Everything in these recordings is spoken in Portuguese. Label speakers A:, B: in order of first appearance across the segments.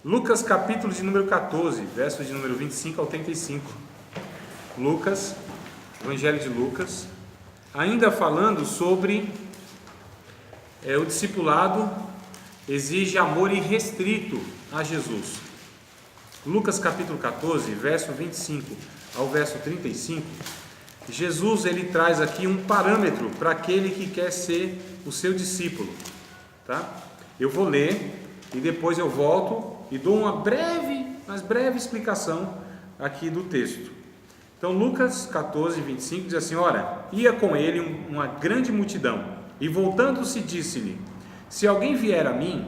A: Lucas capítulo de número 14, versos de número 25 ao 35. Lucas, Evangelho de Lucas, ainda falando sobre o discipulado exige amor irrestrito a Jesus. Lucas capítulo 14, verso 25 ao verso 35, Jesus ele traz aqui um parâmetro para aquele que quer ser o seu discípulo, tá? Eu vou ler e depois eu volto e dou uma breve explicação aqui do texto. Então Lucas 14, 25 diz assim: ora, ia com ele uma grande multidão, e voltando-se disse-lhe: se alguém vier a mim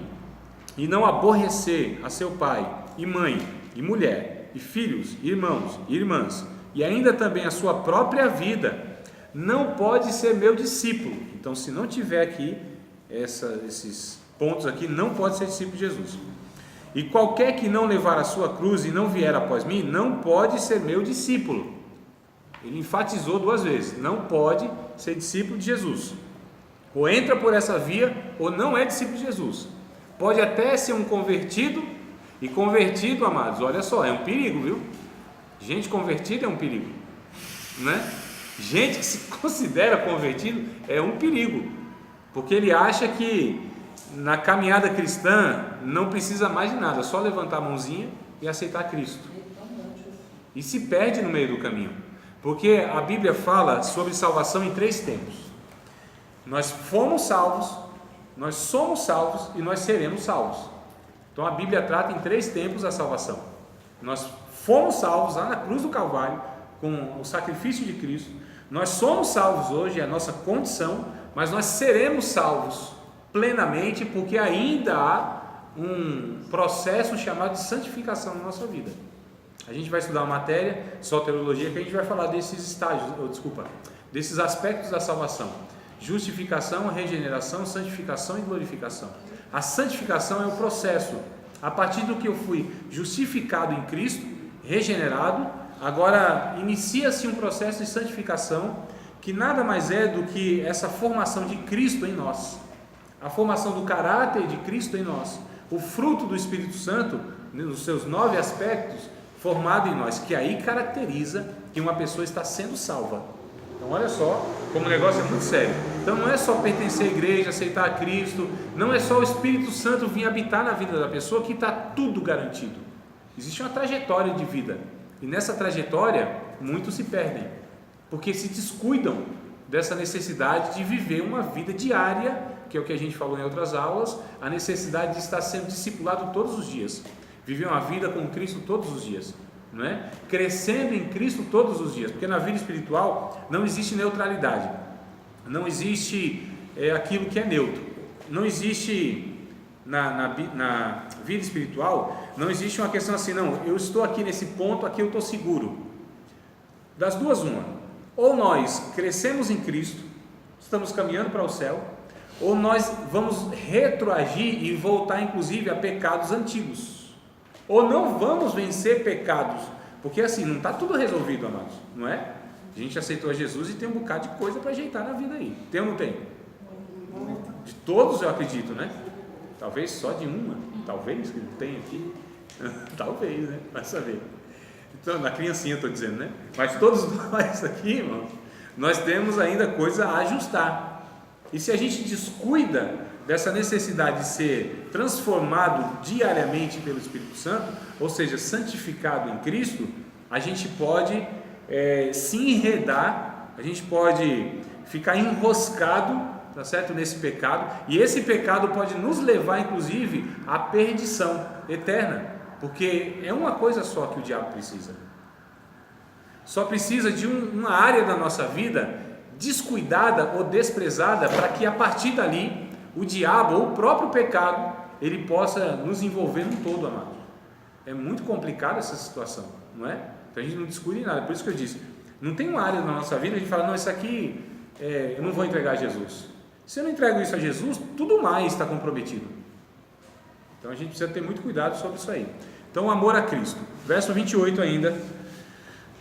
A: e não aborrecer a seu pai e mãe e mulher e filhos, e irmãos e irmãs, e ainda também a sua própria vida, não pode ser meu discípulo. Então, se não tiver aqui esses pontos aqui, não pode ser discípulo de Jesus. E qualquer que não levar a sua cruz e não vier após mim, não pode ser meu discípulo. Ele enfatizou duas vezes: não pode ser discípulo de Jesus. Ou entra por essa via, ou não é discípulo de Jesus. Pode até ser um convertido, e convertido, amados, olha só, é um perigo, viu? Gente convertida é um perigo, né? Gente que se considera convertido é um perigo, porque ele acha que na caminhada cristã não precisa mais de nada, só levantar a mãozinha e aceitar Cristo, e se perde no meio do caminho, porque a Bíblia fala sobre salvação em três tempos. Nós fomos salvos, nós somos salvos e nós seremos salvos. Então a Bíblia trata em três tempos a salvação. Nós fomos salvos lá na cruz do Calvário com o sacrifício de Cristo. Nós somos salvos hoje, é a nossa condição, mas nós seremos salvos plenamente porque ainda há um processo chamado de santificação na nossa vida. A gente vai estudar uma matéria, soteriologia, que a gente vai falar desses estágios, desses aspectos da salvação: justificação, regeneração, santificação e glorificação. A santificação é o processo, a partir do que eu fui justificado em Cristo, regenerado, agora inicia-se um processo de santificação, que nada mais é do que essa formação de Cristo em nós, a formação do caráter de Cristo em nós, o fruto do Espírito Santo, nos seus 9 aspectos, formado em nós, que aí caracteriza que uma pessoa está sendo salva. Então olha só como o negócio é muito sério. Então não é só pertencer à igreja, aceitar a Cristo, não é só o Espírito Santo vir habitar na vida da pessoa que está tudo garantido. Existe uma trajetória de vida, e nessa trajetória muitos se perdem, porque se descuidam dessa necessidade de viver uma vida diária, que é o que a gente falou em outras aulas, a necessidade de estar sendo discipulado todos os dias, viver uma vida com Cristo todos os dias, não é? Crescendo em Cristo todos os dias, porque na vida espiritual não existe neutralidade, não existe aquilo que é neutro, não existe na vida espiritual, não existe uma questão assim, não, eu estou aqui nesse ponto, aqui eu estou seguro. Das duas uma, ou nós crescemos em Cristo, estamos caminhando para o céu, ou nós vamos retroagir e voltar inclusive a pecados antigos, ou não vamos vencer pecados, porque assim, não está tudo resolvido, amados, não é? A gente aceitou Jesus e tem um bocado de coisa para ajeitar na vida aí, tem ou não tem? De todos eu acredito, né? Talvez só de uma, talvez que não tem aqui, talvez, né? Vai saber. Então, na criancinha eu estou dizendo, né? Mas todos nós aqui, irmão, nós temos ainda coisa a ajustar, e se a gente descuida dessa necessidade de ser transformado diariamente pelo Espírito Santo, ou seja, santificado em Cristo, a gente pode se enredar, a gente pode ficar enroscado, tá certo, nesse pecado, e esse pecado pode nos levar inclusive à perdição eterna, porque é uma coisa só que o diabo precisa, só precisa de uma área da nossa vida descuidada ou desprezada, para que a partir dali o diabo ou o próprio pecado ele possa nos envolver num todo, amado. É muito complicada essa situação, não é? Então a gente não descuida em nada. Por isso que eu disse, não tem uma área na nossa vida a gente fala, não, isso aqui eu não vou entregar a Jesus. Se eu não entrego isso a Jesus, tudo mais está comprometido. Então a gente precisa ter muito cuidado sobre isso aí. Então, amor a Cristo. Verso 28 ainda: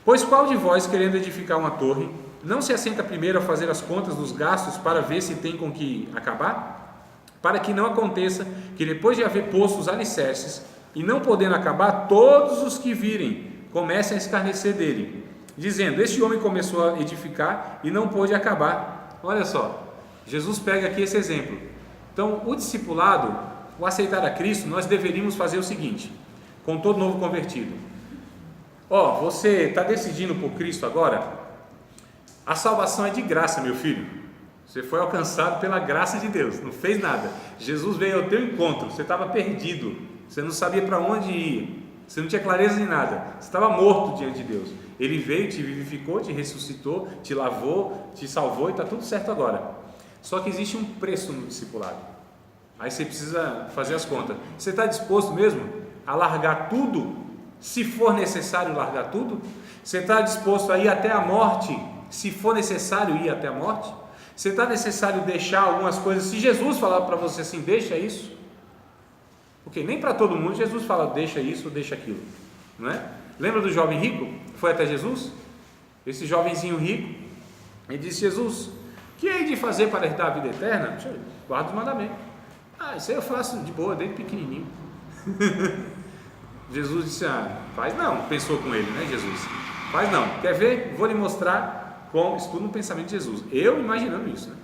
A: pois qual de vós, querendo edificar uma torre, não se assenta primeiro a fazer as contas dos gastos para ver se tem com que acabar? Para que não aconteça que depois de haver posto os alicerces E não podendo acabar, todos os que virem comecem a escarnecer dele, dizendo: este homem começou a edificar e não pôde acabar. Olha só, Jesus pega aqui esse exemplo. Então, o discipulado, o aceitar a Cristo, nós deveríamos fazer o seguinte, com todo novo convertido: você está decidindo por Cristo agora? A salvação é de graça, meu filho. Você foi alcançado pela graça de Deus, não fez nada. Jesus veio ao teu encontro, você estava perdido, você não sabia para onde ir, você não tinha clareza de nada, você estava morto diante de Deus. Ele veio, te vivificou, te ressuscitou, te lavou, te salvou e está tudo certo agora. Só que existe um preço no discipulado. Aí você precisa fazer as contas. Você está disposto mesmo a largar tudo, se for necessário largar tudo? Você está disposto a ir até a morte, se for necessário ir até a morte? Você está necessário deixar algumas coisas? Se Jesus falar para você assim, deixa isso, porque nem para todo mundo Jesus fala deixa isso, deixa aquilo, não é? Lembra do jovem rico? Foi até Jesus, esse jovenzinho rico, e disse: Jesus, que hei de fazer para herdar a vida eterna? Guarda os mandamentos. Isso aí eu faço de boa, desde pequenininho. Jesus disse: faz não, pensou com ele, né, Jesus? Faz não, quer ver? Vou lhe mostrar como, isso tudo no pensamento de Jesus, eu imaginando isso, né?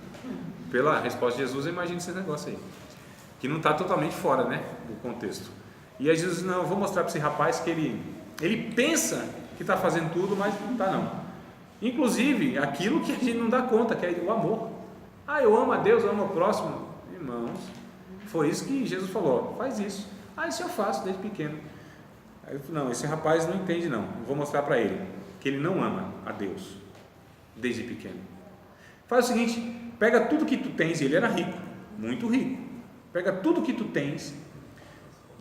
A: Pela resposta de Jesus, eu imagino esse negócio aí, que não está totalmente fora, né, do contexto. E aí Jesus disse: não, eu vou mostrar para esse rapaz que ele pensa que está fazendo tudo, mas não está não. Inclusive, aquilo que a gente não dá conta, que é o amor. Eu amo a Deus, eu amo o próximo. Irmãos, foi isso que Jesus falou: faz isso. Isso eu faço desde pequeno. Aí eu falei: não, esse rapaz não entende não, eu vou mostrar para ele que ele não ama a Deus desde pequeno. Faz o seguinte, pega tudo que tu tens, e ele era rico, muito rico, pega tudo que tu tens,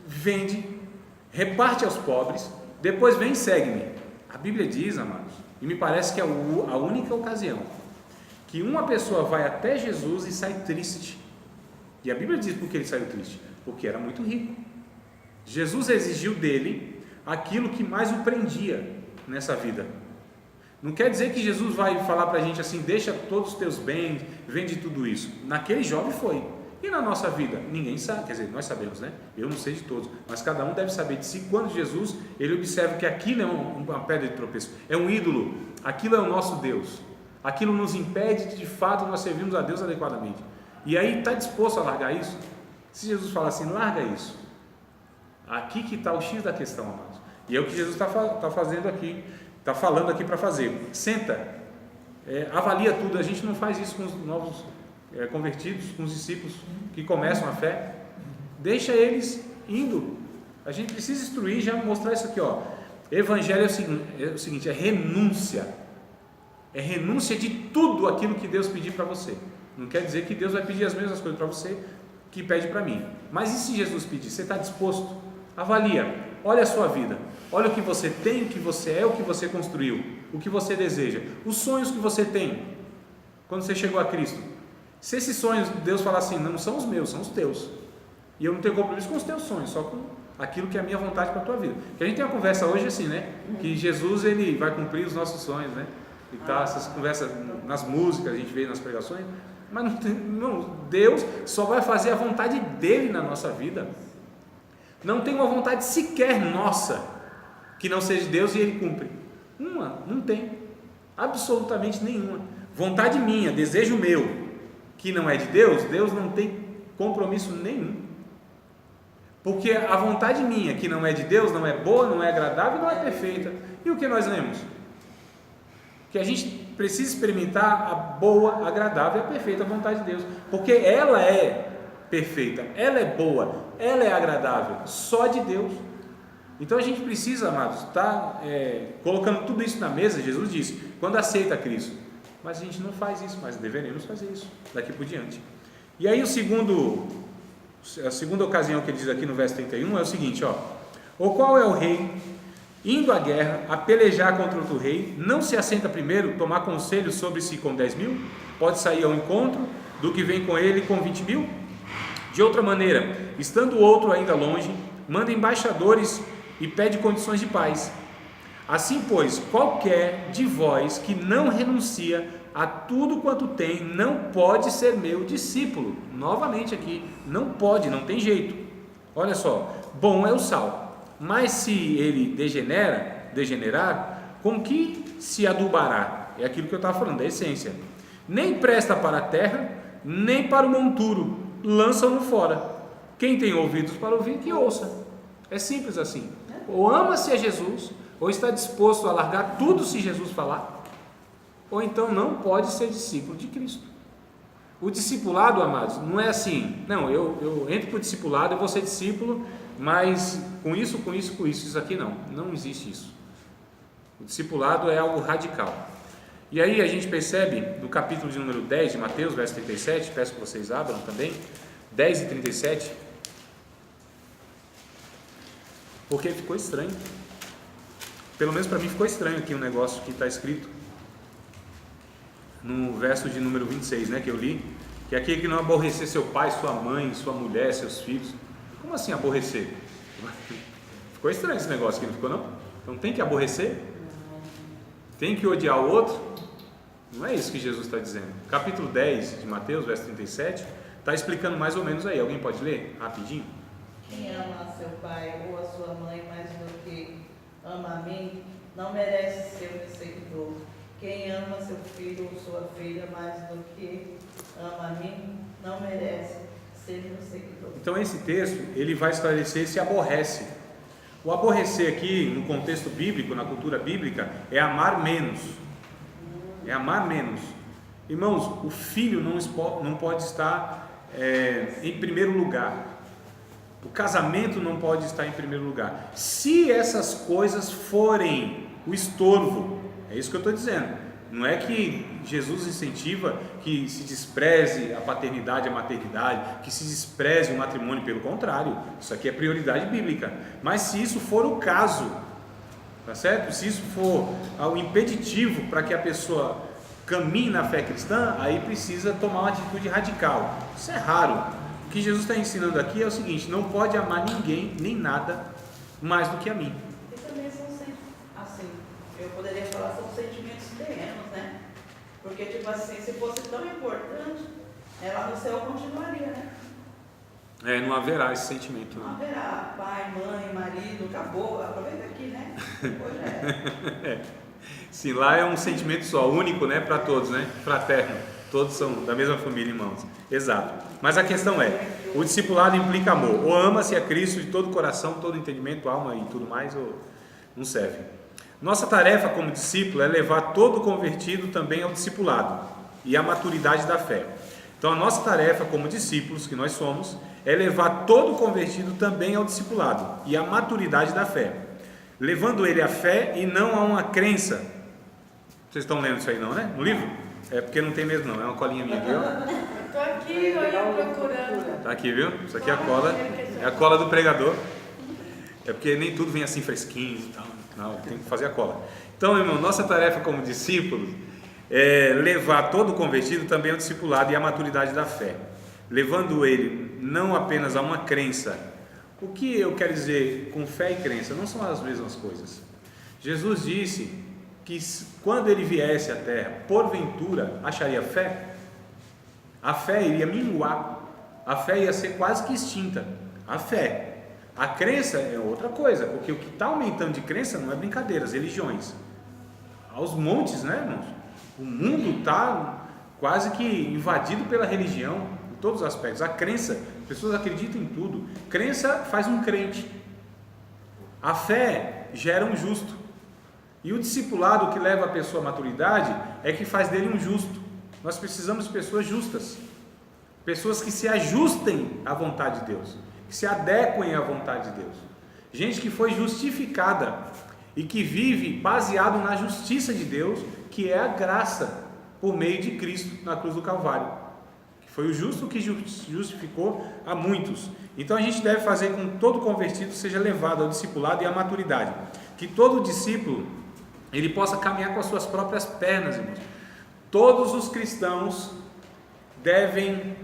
A: vende, reparte aos pobres, depois vem e segue-me. A Bíblia diz, amados, e me parece que é a única ocasião que uma pessoa vai até Jesus e sai triste. E a Bíblia diz por que ele saiu triste, porque era muito rico. Jesus exigiu dele aquilo que mais o prendia nessa vida. Não quer dizer que Jesus vai falar para a gente assim: deixa todos os teus bens, vende tudo isso. Naquele jovem foi. E na nossa vida? Ninguém sabe, quer dizer, nós sabemos, né? Eu não sei de todos, mas cada um deve saber de si. Quando Jesus, ele observa que aquilo é uma pedra de tropeço, é um ídolo, aquilo é o nosso Deus, aquilo nos impede de fato nós servirmos a Deus adequadamente. E aí está disposto a largar isso? Se Jesus falar assim: larga isso, aqui que está o X da questão, amados. E é o que Jesus está fazendo aqui, está falando aqui para fazer. Senta, avalia tudo. A gente não faz isso com os novos convertidos, com os discípulos que começam a fé. Deixa eles indo. A gente precisa instruir, já mostrar isso aqui, ó. Evangelho é o seguinte, é renúncia de tudo aquilo que Deus pedir para você. Não quer dizer que Deus vai pedir as mesmas coisas para você que pede para mim, mas e se Jesus pedir? Você está disposto? Avalia, olha a sua vida, olha o que você tem, o que você é, o que você construiu, o que você deseja, os sonhos que você tem quando você chegou a Cristo. Se esses sonhos, Deus falar assim: não são os meus, são os teus, e eu não tenho compromisso com os teus sonhos, só com aquilo que é a minha vontade para a tua vida. Que a gente tem uma conversa hoje assim, né? Que Jesus, ele vai cumprir os nossos sonhos, né? E tá, essas conversas nas músicas, a gente vê nas pregações, mas Deus só vai fazer a vontade dele na nossa vida. Não tem uma vontade sequer nossa que não seja de Deus e ele cumpre. Não tem, absolutamente nenhuma. Vontade minha, desejo meu, que não é de Deus, Deus não tem compromisso nenhum. Porque a vontade minha, que não é de Deus, não é boa, não é agradável, não é perfeita. E o que nós lemos? Que a gente precisa experimentar a boa, agradável e a perfeita vontade de Deus, porque ela é perfeita, ela é boa, ela é agradável, só de Deus. Então a gente precisa, amados, estar colocando tudo isso na mesa. Jesus disse: quando aceita Cristo, mas a gente não faz isso, mas deveremos fazer isso daqui por diante. E aí a segunda ocasião que ele diz aqui no verso 31 é o seguinte, ó: ou qual é o rei, indo à guerra, a pelejar contra outro rei, não se assenta primeiro tomar conselho sobre si com 10.000? Pode sair ao encontro do que vem com ele com 20.000? De outra maneira, estando o outro ainda longe, manda embaixadores e pede condições de paz. Assim, pois, qualquer de vós que não renuncia a tudo quanto tem, não pode ser meu discípulo. Novamente aqui, não pode, não tem jeito. Olha só, bom é o sal, Mas se ele degenerar, com que se adubará? É aquilo que eu estava falando, da essência. Nem presta para a terra, nem para o monturo, lançam-no fora. Quem tem ouvidos para ouvir, que ouça. É simples assim. Ou ama-se a Jesus, ou está disposto a largar tudo se Jesus falar, ou então não pode ser discípulo de Cristo. O discipulado, amados, não é assim, não, eu entro para o discipulado, eu vou ser discípulo, mas com isso aqui não existe isso. O discipulado é algo radical. E aí a gente percebe no capítulo de número 10 de Mateus, verso 37, peço que vocês abram também, 10 e 37, porque ficou estranho, pelo menos para mim ficou estranho aqui um negócio que está escrito no verso de número 26, né, que eu li, que é aquele que não aborrecer seu pai, sua mãe, sua mulher, seus filhos. Como assim aborrecer? Ficou estranho esse negócio aqui, não ficou não? Então tem que aborrecer? Tem que odiar o outro? Não é isso que Jesus está dizendo. Capítulo 10 de Mateus, verso 37, está explicando mais ou menos aí. Alguém pode ler rapidinho?
B: Quem ama a seu pai ou a sua mãe mais do que ama a mim, não merece ser meu seguidor. Quem ama seu filho ou sua filha mais do que ama a mim, não merece ser meu seguidor.
A: Então esse texto, ele vai esclarecer se aborrece. O aborrecer aqui, no contexto bíblico, na cultura bíblica, é amar menos. É amar menos. Irmãos, o filho não pode estar em primeiro lugar. O casamento não pode estar em primeiro lugar. Se essas coisas forem o estorvo, é isso que eu estou dizendo. Não é que Jesus incentiva que se despreze a paternidade, a maternidade, que se despreze o matrimônio, pelo contrário, isso aqui é prioridade bíblica. Mas se isso for o caso, tá certo? Se isso for o impeditivo para que a pessoa caminhe na fé cristã, aí precisa tomar uma atitude radical. Isso é raro. O que Jesus está ensinando aqui é o seguinte: não pode amar ninguém, nem nada, mais do que a mim.
B: E também são assim, eu poderia falar, são sentimentos terrenos, né? Porque, tipo assim, se fosse tão importante, ela no céu continuaria, né?
A: Não haverá esse sentimento.
B: Não haverá pai, mãe, marido, acabou, aproveita aqui, né? Depois já é.
A: Sim, lá é um sentimento só, único, né, para todos, né? Fraterno. Todos são da mesma família, irmãos. Exato. Mas a questão é, o discipulado implica amor. Ou ama-se a Cristo de todo o coração, todo entendimento, alma e tudo mais, ou não serve. Nossa tarefa como discípulo é levar todo convertido também ao discipulado e à maturidade da fé. Então a nossa tarefa como discípulos, que nós somos, é levar todo convertido também ao discipulado e à maturidade da fé, levando ele à fé e não a uma crença. Vocês estão lendo isso aí não, né? No livro? É porque não tem mesmo não, é uma colinha minha, viu?
C: Estou aqui, olhando, procurando.
A: Tá aqui, viu? Isso aqui é a cola, é a cola do pregador. É porque nem tudo vem assim fresquinho e tal. Não, tem que fazer a cola. Então, irmão, nossa tarefa como discípulos é levar todo convertido também ao discipulado e à maturidade da fé, levando ele não apenas a uma crença. O que eu quero dizer com fé e crença? Não são as mesmas coisas. Jesus disse que quando ele viesse à terra, porventura acharia fé? A fé iria minguar, a fé ia ser quase que extinta. A fé. A crença é outra coisa, porque o que está aumentando de crença não é brincadeira, as religiões. Aos montes, né, irmãos? O mundo está quase que invadido pela religião, em todos os aspectos. A crença, as pessoas acreditam em tudo. Crença faz um crente. A fé gera um justo. E o discipulado que leva a pessoa à maturidade é que faz dele um justo. Nós precisamos de pessoas justas. Pessoas que se ajustem à vontade de Deus, que se adequem à vontade de Deus, gente que foi justificada e que vive baseado na justiça de Deus, que é a graça por meio de Cristo na cruz do Calvário, que foi o justo que justificou a muitos. Então a gente deve fazer com que todo convertido seja levado ao discipulado e à maturidade, que todo discípulo ele possa caminhar com as suas próprias pernas, irmãos. Todos os cristãos devem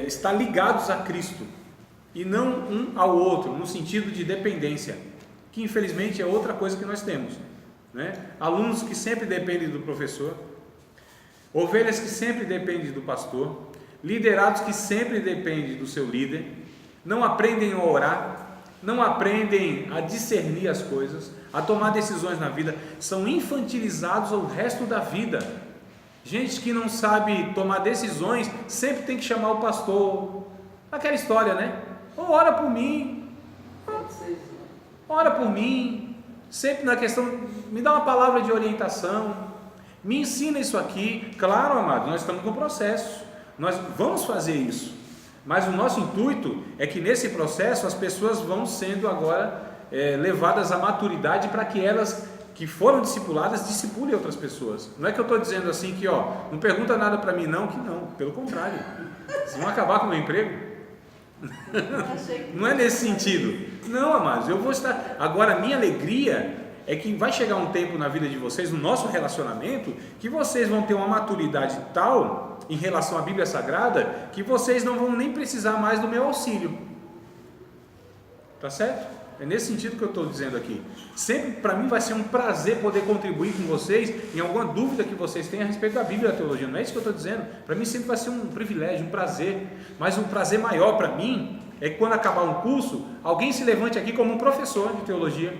A: estar ligados a Cristo e não um ao outro, no sentido de dependência, que infelizmente é outra coisa que nós temos, né? Alunos que sempre dependem do professor, ovelhas que sempre dependem do pastor, liderados que sempre dependem do seu líder, não aprendem a orar, não aprendem a discernir as coisas, a tomar decisões na vida, são infantilizados o resto da vida. Gente que não sabe tomar decisões, sempre tem que chamar o pastor. Aquela história, né? Ora por mim, ora por mim, sempre na questão, me dá uma palavra de orientação, me ensina isso aqui. Claro, amado, nós estamos com processo, nós vamos fazer isso, mas o nosso intuito é que nesse processo as pessoas vão sendo agora levadas à maturidade, para que elas que foram discipuladas discipulem outras pessoas. Não é que eu estou dizendo assim que não pergunta nada para mim não, que não, pelo contrário, vocês vão acabar com o meu emprego. Não é nesse sentido, não, amados, eu vou estar, agora a minha alegria é que vai chegar um tempo na vida de vocês, no nosso relacionamento, que vocês vão ter uma maturidade tal em relação à Bíblia Sagrada, que vocês não vão nem precisar mais do meu auxílio, tá certo? É nesse sentido que eu estou dizendo aqui. Sempre para mim vai ser um prazer poder contribuir com vocês em alguma dúvida que vocês tenham a respeito da Bíblia e da teologia. Não é isso que eu estou dizendo. Para mim sempre vai ser um privilégio, um prazer. Mas um prazer maior para mim é que quando acabar um curso, alguém se levante aqui como um professor de teologia.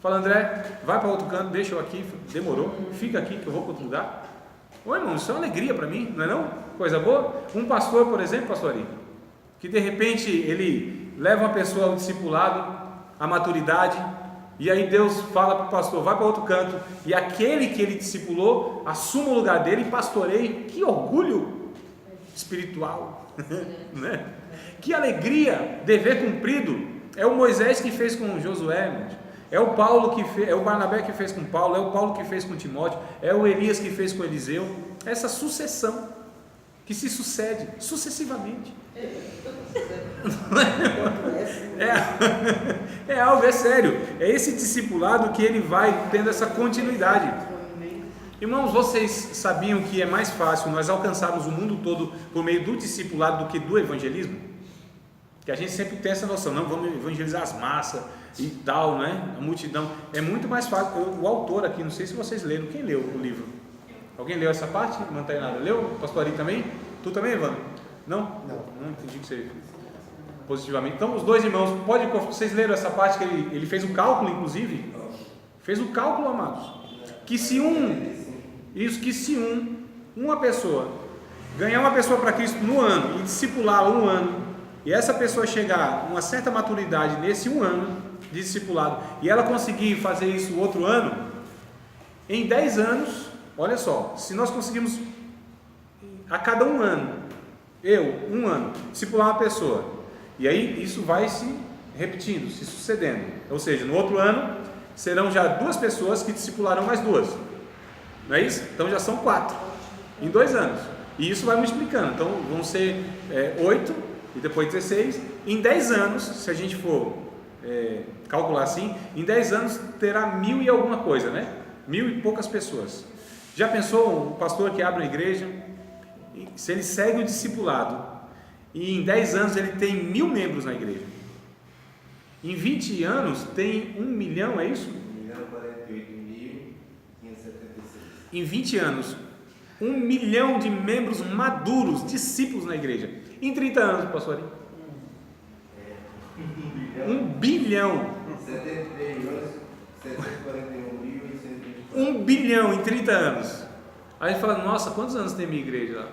A: Fala, André, vai para outro canto, deixa eu aqui, demorou, fica aqui que eu vou para outro lugar. Ô irmão, isso é uma alegria para mim, não é não? Coisa boa. Um pastor, por exemplo, pastor Ari, que de repente ele leva uma pessoa ao discipulado, a maturidade, e aí Deus fala para o pastor, vai para outro canto, e aquele que ele discipulou assuma o lugar dele e pastoreie. Que orgulho espiritual, né? Que alegria, dever cumprido. É o Moisés que fez com Josué, irmãos. É o Paulo que fez, é o Barnabé que fez com Paulo, é o Paulo que fez com Timóteo, é o Elias que fez com Eliseu. Essa sucessão que se sucede sucessivamente. É algo, é sério. É esse discipulado que ele vai tendo essa continuidade. Irmãos, vocês sabiam que é mais fácil nós alcançarmos o mundo todo por meio do discipulado do que do evangelismo? Que a gente sempre tem essa noção, não, vamos evangelizar as massas e tal, né? A multidão. É muito mais fácil. O autor aqui, não sei se vocês leram, quem leu o livro? Alguém leu essa parte? Não tem nada. Leu? Pastor Ari também? Tu também, Evandro? Não? Não entendi que você positivamente. Então, os dois irmãos, vocês leram essa parte que ele fez um cálculo, inclusive? Fez um cálculo, amados. Que se uma pessoa ganhar uma pessoa para Cristo no ano e discipulá-la um ano, e essa pessoa chegar a uma certa maturidade nesse um ano de discipulado, e ela conseguir fazer isso o outro ano, em 10 anos, olha só, se nós conseguimos a cada um ano, um ano, discipular uma pessoa, e aí isso vai se repetindo, se sucedendo, ou seja, no outro ano serão já 2 pessoas que discipularão mais 2, não é isso? Então já são 4 em 2 anos, e isso vai multiplicando, então vão ser 8 e depois 16, em 10 anos, se a gente for calcular assim, em 10 anos terá 1000 e alguma coisa, né? 1000 e poucas pessoas. Já pensou um pastor que abre uma igreja, se ele segue o discipulado e em 10 anos ele tem 1000 membros na igreja, em 20 anos tem 1 milhão, é isso? 1.048.576. Em 20 anos 1 milhão de membros maduros, discípulos na igreja. Em 30 anos, pastor Ari? 1 bilhão. 1 bilhão em 30 anos. Aí a gente fala, nossa, quantos anos tem minha igreja lá?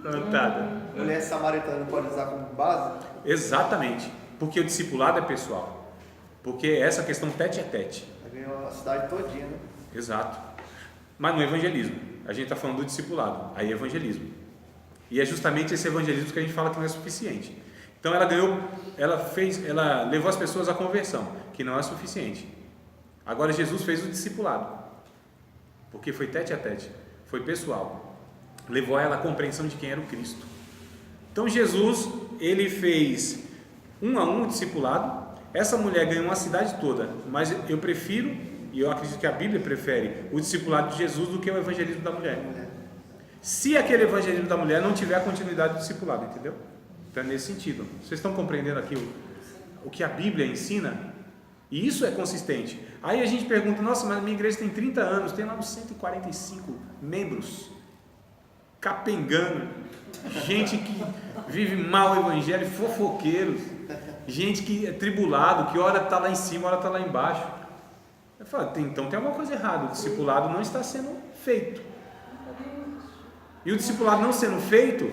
A: Plantada.
D: Mulher samaritana pode usar como base?
A: Exatamente, porque o discipulado é pessoal. Porque essa questão tete a tete.
D: Ganhou a cidade todinha, né?
A: Exato. Mas no evangelismo, a gente está falando do discipulado, aí é evangelismo. E é justamente esse evangelismo que a gente fala que não é suficiente. Então ela levou as pessoas à conversão, que não é suficiente. Agora Jesus fez o discipulado, porque foi tete a tete, foi pessoal, levou ela à compreensão de quem era o Cristo. Então Jesus, ele fez um a um o discipulado. Essa mulher ganhou uma cidade toda, mas eu prefiro, e eu acredito que a Bíblia prefere, o discipulado de Jesus do que o evangelismo da mulher. Se aquele evangelismo da mulher não tiver a continuidade do discipulado, entendeu? Então é nesse sentido. Vocês estão compreendendo aqui o que a Bíblia ensina? E isso é consistente. Aí a gente pergunta, nossa, mas minha igreja tem 30 anos, tem lá uns 145 membros, capengando, gente que vive mal o evangelho, fofoqueiros, gente que é tribulado, que hora está lá em cima, hora está lá embaixo. Eu falo, então tem alguma coisa errada, o discipulado não está sendo feito. E o discipulado não sendo feito,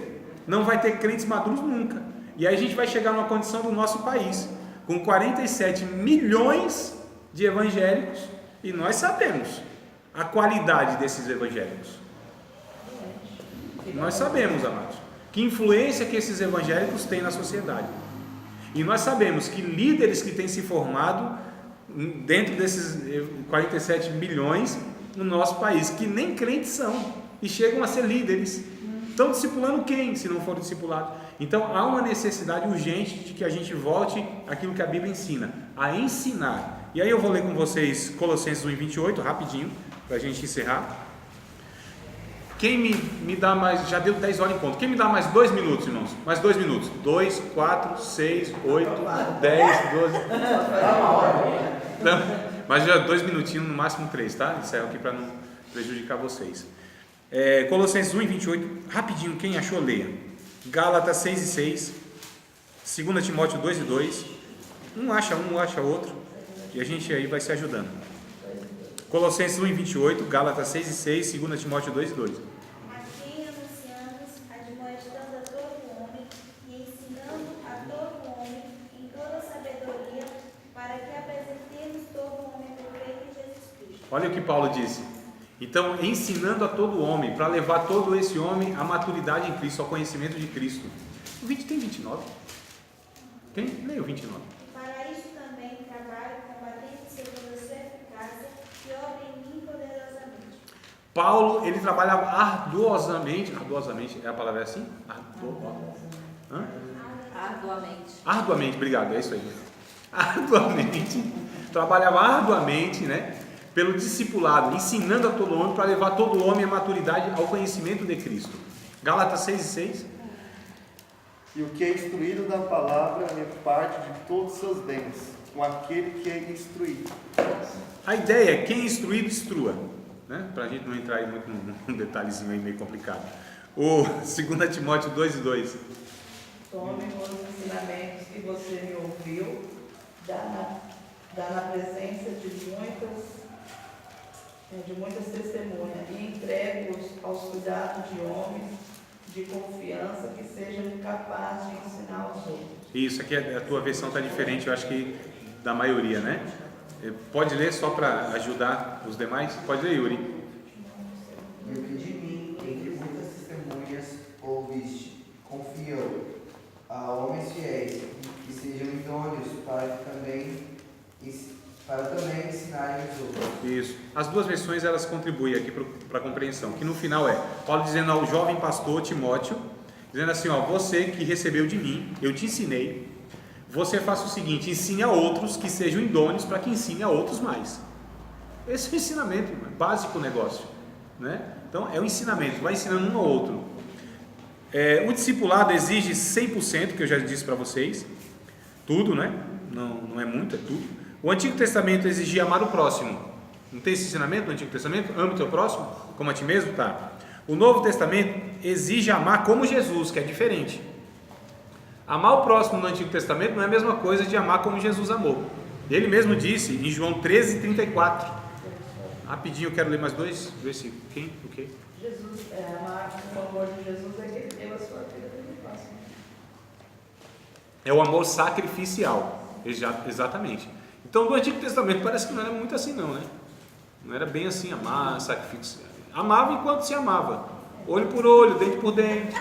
A: não vai ter crentes maduros nunca. E aí a gente vai chegar numa condição do nosso país, com 47 milhões de evangélicos, e nós sabemos a qualidade desses evangélicos. Nós sabemos, amados, que influência que esses evangélicos têm na sociedade. E nós sabemos que líderes que têm se formado dentro desses 47 milhões no nosso país, que nem crentes são, e chegam a ser líderes. Estão discipulando quem, se não for discipulado? Então há uma necessidade urgente de que a gente volte àquilo que a Bíblia ensina, a ensinar. E aí eu vou ler com vocês Colossenses 1:28, rapidinho, para a gente encerrar. Quem me dá mais, já deu 10 horas em ponto, quem me dá mais 2 minutos, irmãos? Mais 2 minutos, 2, 4, 6, 8, 10, 12, não, mas já 2 minutinhos, no máximo 3, tá? Encerro aqui para não prejudicar vocês. Colossenses 1:28, rapidinho, quem achou, leia. Gálatas 6:6, 2 Timóteo 2:2, um acha outro, e a gente aí vai se ajudando. Colossenses 1:28, Gálatas 6:6, 2 Timóteo 2:2.
E: Aqui anunciamos, admoestando a todo homem e ensinando a todo homem em toda sabedoria, para que apresentemos todo homem perfeito em Jesus Cristo.
A: Olha o que Paulo disse. Então, ensinando a todo homem, para levar todo esse homem à maturidade em Cristo, ao conhecimento de Cristo. O 20 tem 29? Quem? Leia o 29.
E: Para isso também trabalho, combatendo segundo a sua eficácia, que obra em mim poderosamente.
A: Paulo, ele trabalhava arduosamente é a palavra assim? Arduamente, obrigado, é isso aí. Trabalhava arduamente, né? Pelo discipulado, ensinando a todo homem, para levar todo homem à maturidade, ao conhecimento de Cristo. Gálatas 6:6.
D: E o que é instruído da palavra é parte de todos os seus bens, com aquele que é instruído.
A: A ideia é quem é instruído, instrua, né? Para a gente não entrar aí muito num detalhezinho aí meio complicado. O 2 Timóteo 2:2.
B: Tome os ensinamentos que você me ouviu, dá na presença de muitas testemunhas, e entregue-os aos cuidados de homens de confiança que sejam capazes de ensinar aos outros.
A: Isso, aqui a tua versão está diferente, eu acho que da maioria, né? Pode ler só para ajudar os demais? Pode ler, Yuri.
F: E o que de mim, entre muitas testemunhas, ouviste, confiou a homens fiéis, que sejam idôneos para também ensinarem os outros.
A: Isso. As duas versões elas contribuem aqui para a compreensão, que no final é Paulo dizendo ao jovem pastor Timóteo, dizendo assim, ó, você que recebeu de mim, eu te ensinei, você faça o seguinte, ensine a outros que sejam idôneos para que ensine a outros mais. Esse é o ensinamento básico do negócio, né? Então é o ensinamento, vai ensinando um ao outro. O discipulado exige 100%, que eu já disse para vocês, tudo, né? Não é muito, é tudo. O Antigo Testamento exigia amar o próximo. Não tem esse ensinamento no Antigo Testamento? Ama o teu próximo como a ti mesmo? Tá. O Novo Testamento exige amar como Jesus, que é diferente. Amar o próximo no Antigo Testamento não é a mesma coisa de amar como Jesus amou. Ele mesmo disse em João 13:34. Rapidinho, eu quero ler mais 2 versículos. Quem? O quê?
B: Jesus, amar o amor de Jesus é que ele deu a sua vida pelo próximo.
A: É o amor sacrificial. Exatamente. Então, no Antigo Testamento parece que não era muito assim, não, né? Não era bem assim, amar, sacrifício. Amava enquanto se amava. Olho por olho, dente por dente.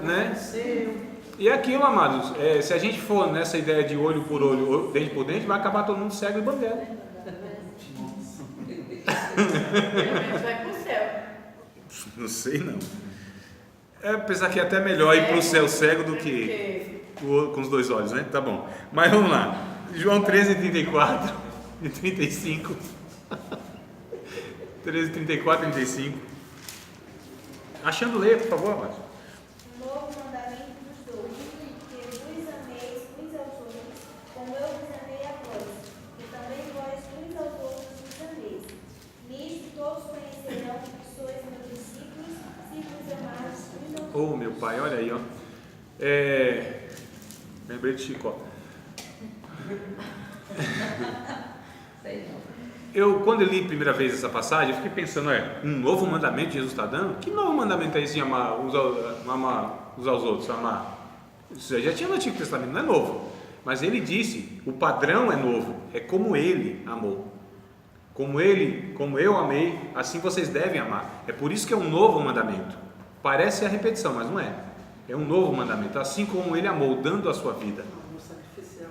A: Né? E é aquilo, amados, se a gente for nessa ideia de olho por olho, dente por dente, vai acabar todo mundo cego e banguelo.
C: Vai pro céu.
A: Não sei, não. Apesar que é até melhor ir para o céu cego do que com os 2 olhos, né? Tá bom. Mas vamos lá. João 13:34 e 35. 13:34 e 35. Achando, leia, por favor, Márcio.
E: Um novo mandamento vos dou, que vos ameis uns aos outros, como eu vos amei a vós, e também vós uns aos outros vos ameis. Nisto todos conhecerão que sois meus discípulos, se vos amardes uns aos outros.
A: Oh, meu pai, olha aí, ó. Lembrei de Chicó.
B: Sei não.
A: Quando eu li a primeira vez essa passagem, eu fiquei pensando, um novo mandamento Jesus está dando? Que novo mandamento é esse de amar uns aos outros, amar? Isso já tinha no Antigo Testamento, não é novo. Mas ele disse, o padrão é novo, é como ele amou. Como eu amei, assim vocês devem amar. É por isso que é um novo mandamento. Parece a repetição, mas não é. É um novo mandamento, assim como ele amou, dando a sua vida.
B: Amor sacrificial.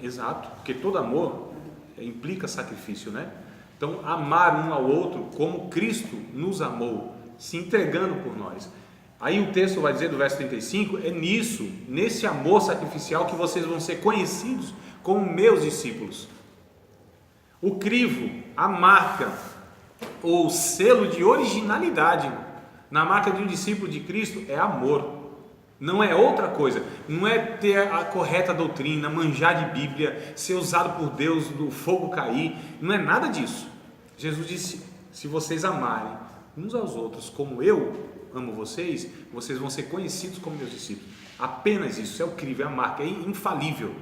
A: Exato, porque todo amor implica sacrifício, né? Então, amar um ao outro como Cristo nos amou, se entregando por nós. Aí o texto vai dizer do verso 35, é nesse amor sacrificial que vocês vão ser conhecidos como meus discípulos. O crivo, a marca, ou o selo de originalidade na marca de um discípulo de Cristo é amor. Não é outra coisa, não é ter a correta doutrina, manjar de Bíblia, ser usado por Deus, do fogo cair, não é nada disso. Jesus disse, se vocês amarem uns aos outros como eu amo vocês, vocês vão ser conhecidos como meus discípulos. Apenas isso, é o crivo, é a marca, é infalível.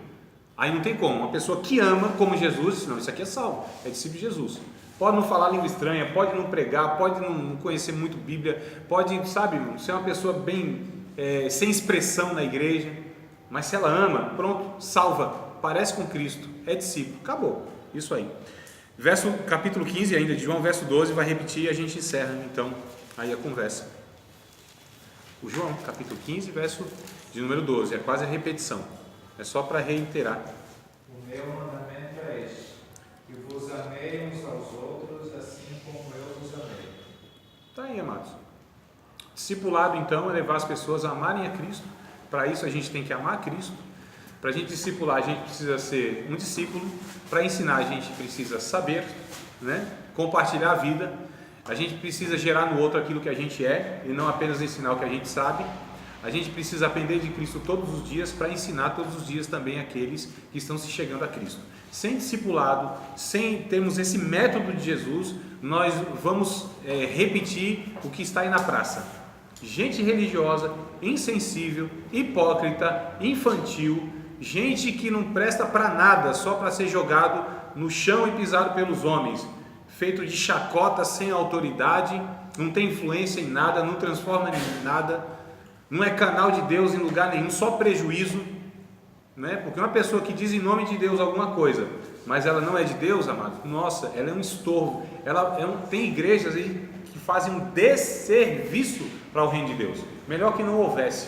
A: Aí não tem como, uma pessoa que ama como Jesus, não, isso aqui é salvo, é discípulo de Jesus. Pode não falar língua estranha, pode não pregar, pode não conhecer muito Bíblia, pode, ser uma pessoa bem... sem expressão na igreja, mas se ela ama, pronto, salva, parece com Cristo, é discípulo, acabou, isso aí. Capítulo 15 ainda de João, verso 12, vai repetir e a gente encerra então aí a conversa. O João, capítulo 15, verso de número 12, é quase a repetição, é só para reiterar.
G: O meu mandamento é este, que vos amei uns aos outros, assim como eu vos amei.
A: Está aí, amados. Discipulado, então, é levar as pessoas a amarem a Cristo. Para isso a gente tem que amar a Cristo. Para a gente discipular, a gente precisa ser um discípulo. Para ensinar, a gente precisa saber, compartilhar a vida. A gente precisa gerar no outro aquilo que a gente é e não apenas ensinar o que a gente sabe. A gente precisa aprender de Cristo todos os dias para ensinar todos os dias também aqueles que estão se chegando a Cristo. Sem discipulado, sem termos esse método de Jesus, nós vamos repetir o que está aí na praça. Gente religiosa, insensível, hipócrita, infantil, gente que não presta para nada, só para ser jogado no chão e pisado pelos homens, feito de chacota, sem autoridade, não tem influência em nada, não transforma em nada, não é canal de Deus em lugar nenhum, só prejuízo, porque uma pessoa que diz em nome de Deus alguma coisa, mas ela não é de Deus, amado, nossa, ela é um estorvo, tem igrejas aí que fazem um desserviço para o reino de Deus, melhor que não houvesse.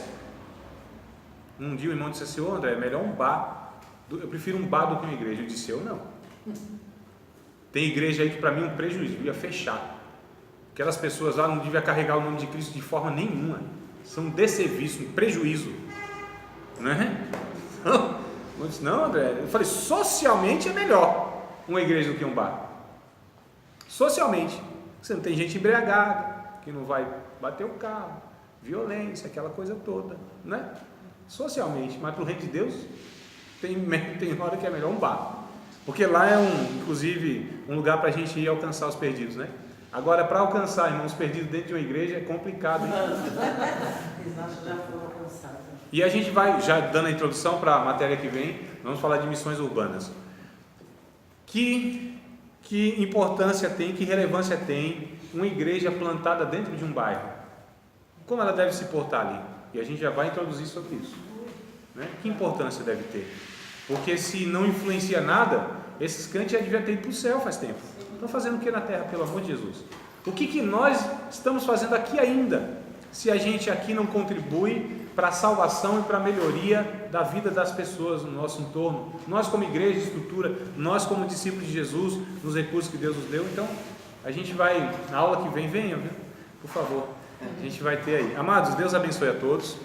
A: Um dia o irmão disse assim, André, é melhor um bar, eu prefiro um bar do que uma igreja. Eu disse, eu não. Tem igreja aí que para mim é um prejuízo, devia fechar. Aquelas pessoas lá não deviam carregar o nome de Cristo de forma nenhuma, são um desserviço, um prejuízo, Eu disse, não, André, eu falei, socialmente é melhor uma igreja do que um bar. Socialmente, você não tem gente embriagada, que não vai bater o carro, violência, aquela coisa toda, Socialmente, mas para o reino de Deus tem hora que é melhor um bar, porque lá é inclusive um lugar para a gente ir alcançar os perdidos, Agora, para alcançar irmãos perdidos dentro de uma igreja é complicado, hein?
B: Eles já foram alcançados.
A: E a gente vai, já dando a introdução para a matéria que vem, vamos falar de missões urbanas. Que importância tem, que relevância tem uma igreja plantada dentro de um bairro? Como ela deve se portar ali? E a gente já vai introduzir sobre isso. Que importância deve ter? Porque se não influencia nada, esses crentes já deviam ter ido para o céu faz tempo. Estão fazendo o que na terra, pelo amor de Jesus? O que nós estamos fazendo aqui ainda, se a gente aqui não contribui para a salvação e para a melhoria da vida das pessoas no nosso entorno? Nós como igreja de estrutura, nós como discípulos de Jesus, nos recursos que Deus nos deu. Então, a gente vai, na aula que vem, venham, por favor, a gente vai ter aí. Amados, Deus abençoe a todos.